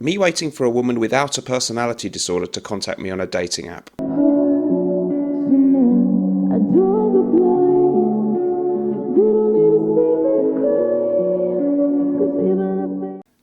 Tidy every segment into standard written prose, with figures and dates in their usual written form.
Me waiting for a woman without a personality disorder to contact me on a dating app.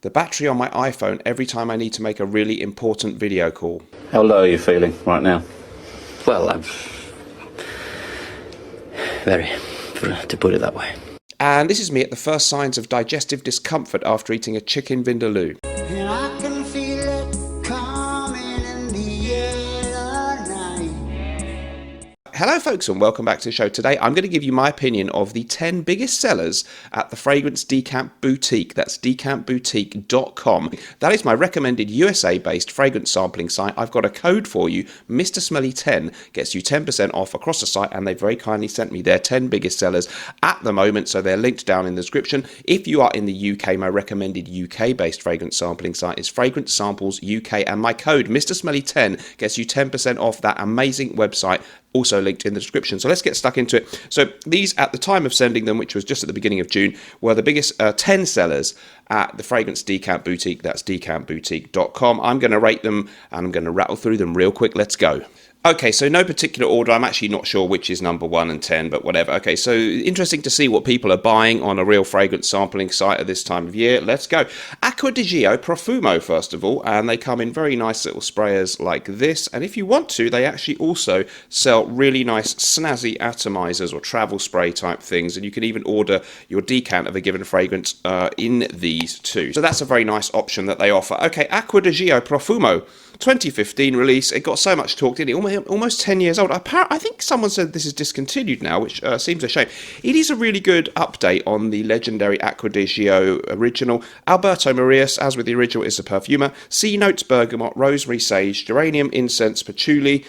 The battery on my iPhone every time I need to make a really important video call. How low are you feeling right now? Well, I'm very, to put it that way. And this is me at the first signs of digestive discomfort after eating a chicken vindaloo. And I can feel it coming in the air tonight. Hello folks and welcome back to the show. Today I'm going to give you my opinion of the 10 biggest sellers at the fragrance Decant Boutique. That's decantboutique.com. That is my recommended USA-based fragrance sampling site. I've got a code for you. Mr. Smelly 10 gets you 10% off across the site, and they very kindly sent me their 10 biggest sellers at the moment, so they're linked down in the description. If you are in the UK, my recommended UK-based fragrance sampling site is Fragrance Samples UK, and my code Mr. Smelly 10 gets you 10% off that amazing website, also linked in the description. So let's get stuck into it. So these, at the time of sending them, which was just at the beginning of June, were the biggest 10 sellers at the fragrance Decant Boutique. That's decantboutique.com. I'm going to rate them and I'm going to rattle through them real quick. Let's go. Okay, so no particular order. I'm actually not sure which is number 1 and 10, but whatever. Okay, so interesting to see what people are buying on a real fragrance sampling site at this time of year. Let's go. Acqua di Gio Profumo, first of all, and they come in very nice little sprayers like this. And if you want to, they actually also sell really nice snazzy atomizers or travel spray type things, and you can even order your decant of a given fragrance in these too. So that's a very nice option that they offer. Okay, Acqua di Gio Profumo. 2015 release. It got so much talk, didn't it? Almost 10 years old. I think someone said this is discontinued now, which seems a shame. It is a really good update on the legendary Acqua di Gio original. Alberto Marias, as with the original, is the perfumer. C notes bergamot, rosemary, sage, geranium, incense, patchouli.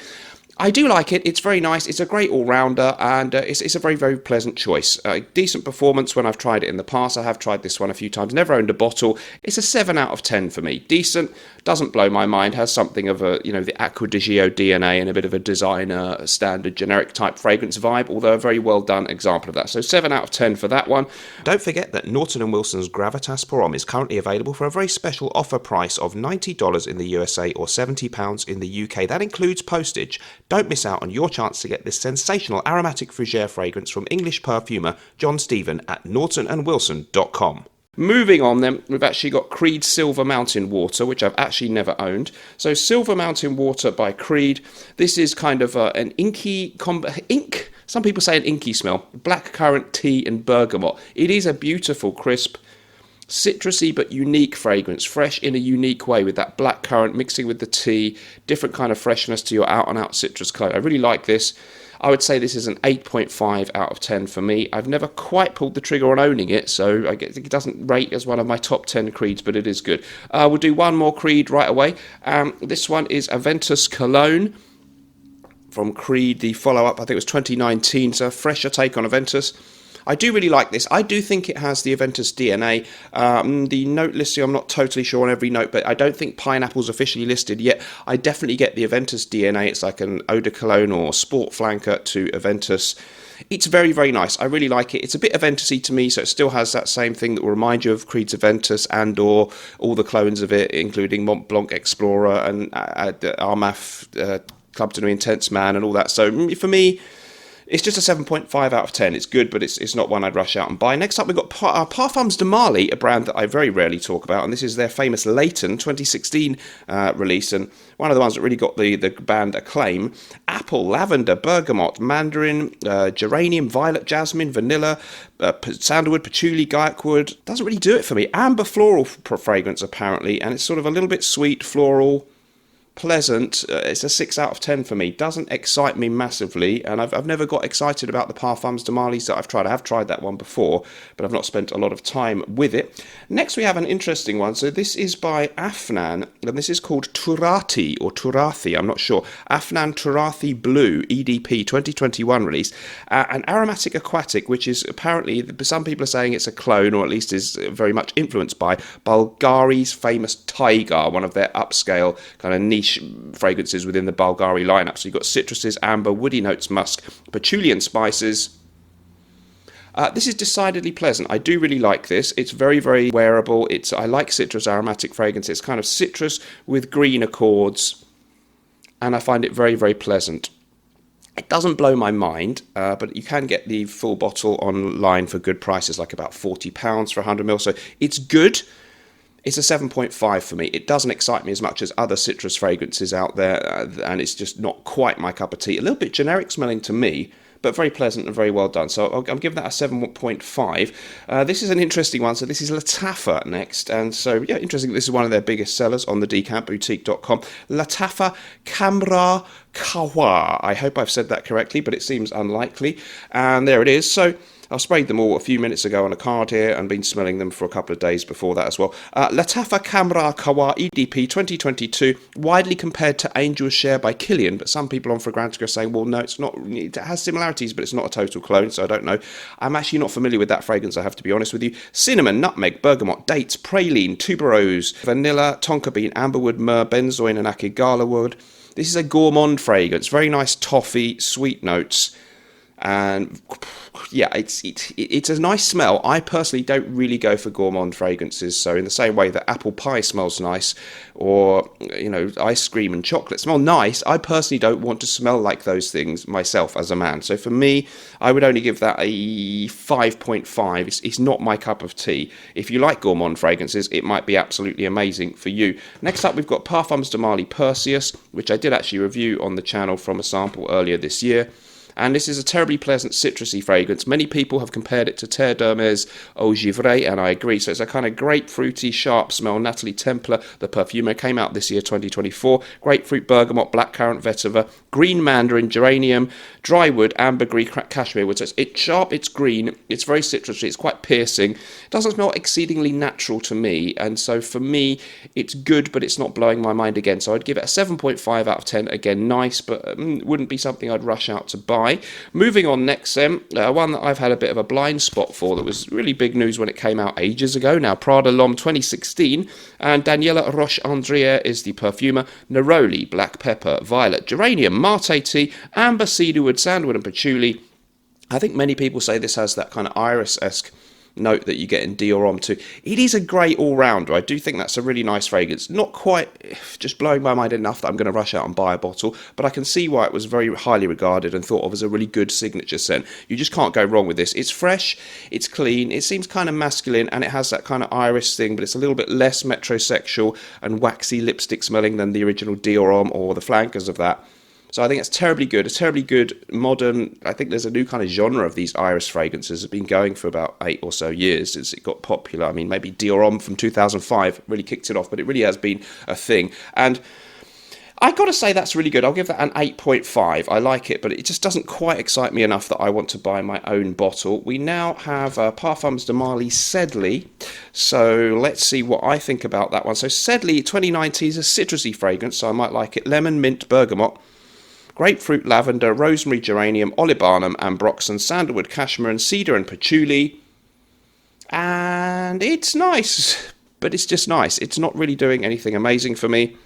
I do like it. It's very nice. It's a great all-rounder, and it's a very, very pleasant choice. Decent performance when I've tried it in the past. I have tried this one a few times. Never owned a bottle. It's a 7 out of 10 for me. Decent. Doesn't blow my mind. Has something of a, the Acqua di Gio DNA and a bit of a designer, standard, generic type fragrance vibe, although a very well done example of that. So 7 out of 10 for that one. Don't forget that Norton & Wilson's Gravitas Pour is currently available for a very special offer price of $90 in the USA or £70 in the UK. That includes postage. Don't miss out on your chance to get this sensational aromatic fougere fragrance from English perfumer John Stephen at nortonandwilson.com. Moving on then, we've actually got Creed Silver Mountain Water, which I've actually never owned. So Silver Mountain Water by Creed. This is kind of an inky, some people say an inky smell. Blackcurrant, tea and bergamot. It is a beautiful, crisp, citrusy but unique fragrance, fresh in a unique way with that blackcurrant mixing with the tea, different kind of freshness to your out-and-out citrus colour. I really like this. I would say this is an 8.5 out of 10 for me. I've never quite pulled the trigger on owning it, so I guess it doesn't rate as one of my top 10 Creeds, but it is good. We'll do one more Creed right away. This one is Aventus Cologne from Creed, the follow-up. I think it was 2019, so a fresher take on Aventus. I do really like this. I do think it has the Aventus DNA. The note listing, I'm not totally sure on every note, but I don't think pineapple's officially listed yet. I definitely get the Aventus DNA. It's like an eau de cologne or sport flanker to Aventus. It's very, very nice. I really like it. It's a bit Aventus-y to me, so it still has that same thing that will remind you of Creed's Aventus and or all the clones of it, including Mont Blanc Explorer and Armaf Club de Nuit Intense Man and all that. So for me, it's just a 7.5 out of 10. It's good, but it's not one I'd rush out and buy. Next up, we've got Parfums de Marly, a brand that I very rarely talk about, and this is their famous Layton 2016 release, and one of the ones that really got the band acclaim. Apple, lavender, bergamot, mandarin, geranium, violet, jasmine, vanilla, sandalwood, patchouli, gaiac wood. Doesn't really do it for me. Amber floral fragrance, apparently, and it's sort of a little bit sweet, floral, pleasant. It's a 6 out of 10 for me. Doesn't excite me massively, and I've never got excited about the Parfums de Marly's that I've tried. I have tried that one before, but I've not spent a lot of time with it. Next we have an interesting one. So this is by Afnan, and this is called Turati or Turathi, I'm not sure. Afnan Turathi Blue EDP 2021 release. An aromatic aquatic, which is apparently, some people are saying it's a clone, or at least is very much influenced by Bulgari's famous Tiger, one of their upscale kind of niche fragrances within the Bulgari lineup. So you've got citruses, amber, woody notes, musk, patchouli and spices. This is decidedly pleasant. I do really like this. It's very, very wearable. I like citrus aromatic fragrance. It's kind of citrus with green accords, and I find it very, very pleasant. It doesn't blow my mind, but you can get the full bottle online for good prices, like about £40 for 100ml. So it's good. It's a 7.5 for me. It doesn't excite me as much as other citrus fragrances out there, and it's just not quite my cup of tea. A little bit generic smelling to me, but very pleasant and very well done. So I'll give that a 7.5. This is an interesting one. So this is Lattafa next. And so, yeah, interesting. This is one of their biggest sellers on the decantboutique.com. Lattafa Camra Kawa. I hope I've said that correctly, but it seems unlikely. And there it is. So I've sprayed them all a few minutes ago on a card here and been smelling them for a couple of days before that as well. Lattafa Camra Kawa EDP 2022, widely compared to Angel's Share by Kilian, but some people on Fragrantica are saying, well, no, it's not. It has similarities, but it's not a total clone, so I don't know. I'm actually not familiar with that fragrance, I have to be honest with you. Cinnamon, nutmeg, bergamot, dates, praline, tuberose, vanilla, tonka bean, amberwood, myrrh, benzoin, and akigala wood. This is a gourmand fragrance, very nice toffee, sweet notes. And yeah, it's a nice smell. I personally don't really go for gourmand fragrances. So in the same way that apple pie smells nice, or ice cream and chocolate smell nice, I personally don't want to smell like those things myself as a man. So for me, I would only give that a 5.5. It's not my cup of tea. If you like gourmand fragrances, it might be absolutely amazing for you. Next up, we've got Parfums de Marly Perseus, which I did actually review on the channel from a sample earlier this year. And this is a terribly pleasant citrusy fragrance. Many people have compared it to Terre d'Hermès Eau Givrée, and I agree. So it's a kind of grapefruity, sharp smell. Natalie Templar, the perfumer, came out this year, 2024. Grapefruit, bergamot, blackcurrant, vetiver, green mandarin, geranium, drywood, ambergris, cashmere wood. So it's sharp, it's green, it's very citrusy, it's quite piercing. It doesn't smell exceedingly natural to me, and so for me, it's good, but it's not blowing my mind again. So I'd give it a 7.5 out of 10. Again, nice, but wouldn't be something I'd rush out to buy. Moving on next, one that I've had a bit of a blind spot for that was really big news when it came out ages ago now, Prada L'Homme 2016, and Daniela Roche-Andrière is the perfumer. Neroli, black pepper, violet, geranium, mate tea, amber, cedarwood, sandalwood and patchouli. I think many people say this has that kind of iris-esque note that you get in Dior Homme too. It is a great all-rounder. I do think that's a really nice fragrance. Not quite just blowing my mind enough that I'm going to rush out and buy a bottle, but I can see why it was very highly regarded and thought of as a really good signature scent. You just can't go wrong with this. It's fresh, it's clean, it seems kind of masculine, and it has that kind of iris thing, but it's a little bit less metrosexual and waxy lipstick smelling than the original Dior Homme or the flankers of that. So I think it's terribly good. It's terribly good, modern. I think there's a new kind of genre of these iris fragrances. It's been going for about 8 or so years since it got popular. I mean, maybe Dior Homme from 2005 really kicked it off, but it really has been a thing. And I got to say that's really good. I'll give that an 8.5. I like it, but it just doesn't quite excite me enough that I want to buy my own bottle. We now have Parfums de Marly Sedley. So let's see what I think about that one. So Sedley 2019 is a citrusy fragrance, so I might like it. Lemon, mint, bergamot, grapefruit, lavender, rosemary, geranium, olibanum, ambroxan, sandalwood, cashmere, and cedar and patchouli. And it's nice, but it's just nice. It's not really doing anything amazing for me.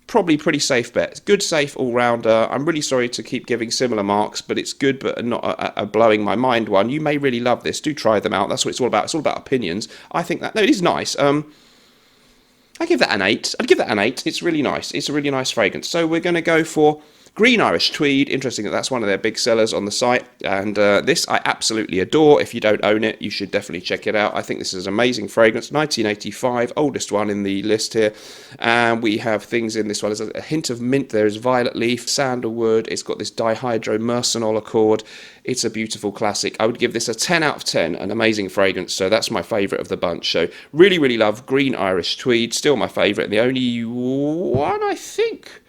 Probably pretty safe bet. Good, safe all-rounder. I'm really sorry to keep giving similar marks, but it's good, but not a blowing my mind one. You may really love this. Do try them out. That's what it's all about. It's all about opinions. I think that... No, it is nice. I give that an 8. I'd give that an 8. It's really nice. It's a really nice fragrance. So we're going to go for Green Irish Tweed. Interesting that that's one of their big sellers on the site. And this I absolutely adore. If you don't own it, you should definitely check it out. I think this is an amazing fragrance. 1985, oldest one in the list here. And we have things in this one. There's a hint of mint. There is violet leaf, sandalwood. It's got this dihydromercenol accord. It's a beautiful classic. I would give this a 10 out of 10. An amazing fragrance. So that's my favourite of the bunch. So really, really love Green Irish Tweed. Still my favourite. And the only one, I think,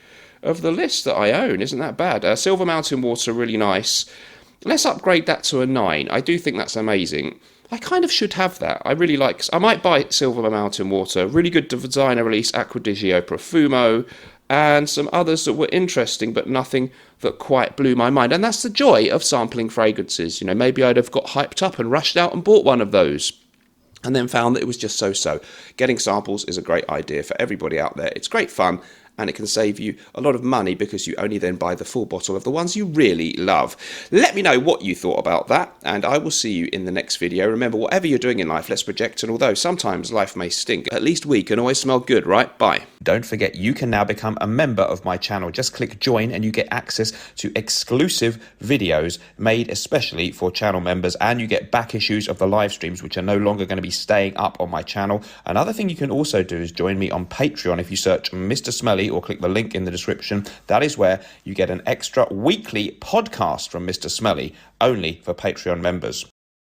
of the list that I own. Isn't that bad? Silver Mountain Water, really nice. Let's upgrade that to a 9. I do think that's amazing. I kind of should have that. I really like... I might buy Silver Mountain Water. Really good designer release, Acqua di Gio Profumo, and some others that were interesting, but nothing that quite blew my mind. And that's the joy of sampling fragrances. You know, maybe I'd have got hyped up and rushed out and bought one of those, and then found that it was just so-so. Getting samples is a great idea for everybody out there. It's great fun, and it can save you a lot of money because you only then buy the full bottle of the ones you really love. Let me know what you thought about that, and I will see you in the next video. Remember, whatever you're doing in life, let's project, and although sometimes life may stink, at least we can always smell good, right? Bye. Don't forget, you can now become a member of my channel. Just click join and you get access to exclusive videos made especially for channel members, and you get back issues of the live streams, which are no longer going to be staying up on my channel. Another thing you can also do is join me on Patreon. If you search Mr. Smelly or click the link in the description, that is where you get an extra weekly podcast from Mr. Smelly, only for Patreon members.